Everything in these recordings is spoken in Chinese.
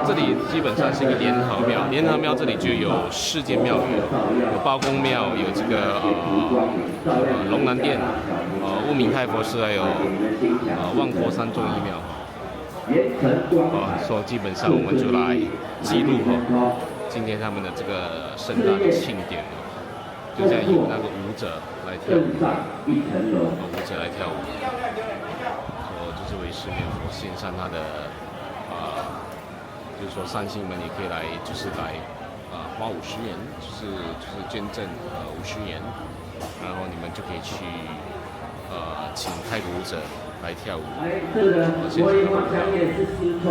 这里基本上是一个联合庙，联合庙这里就有4间庙宇，有包公庙，有这个龙南殿，乌明太佛寺，还有万国山众义庙。说基本上我们就来记录今天他们的这个盛大的庆典就这样有那个舞者来跳舞，舞者来跳舞。说就是为四面佛献上他的就是说善信们也可以来，就是来花50元，就是捐赠50元，然后你们就可以去请泰国舞者来跳舞。这个国营花香叶是4串。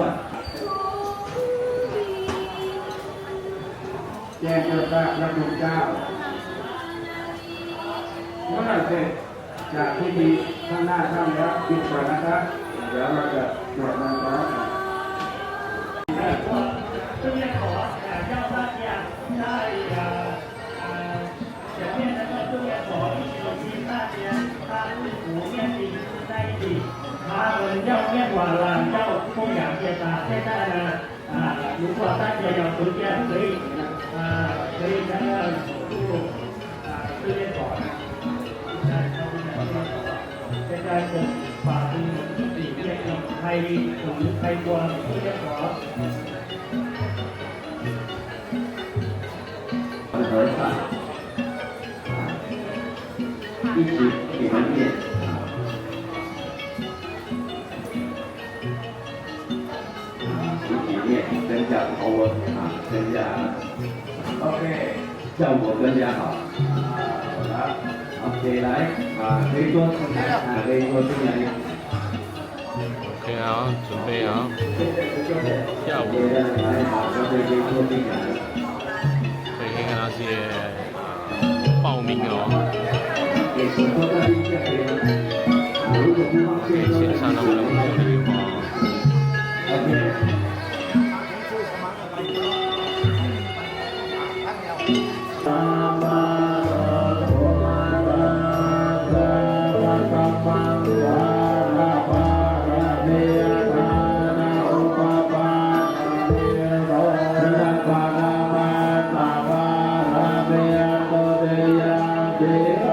แจ้งเกิดจากพระคุณเจ้าเมื่อเสร็จจากพิธีข้างหน้าท่านแล้วปิดก่อนนะครับเดี๋ยวเราจะสวดมนต์แล้ว这边ขอ要大家在前面那个这边ขอ有请大家他是五面礼在一起他们要念完了要供养接他现在呢如果大家有时间可以可以那个入这边走现在是把这里面开光这边走和尚一起给他念一起念增加高温增加 OK 效果更加好好的 OK 来可以坐进来可以坐进来 OK 啊，准备啊，跳舞。来好的可以坐进来可以看看那些报名哦，可以献上他们的茉莉花。Yeah.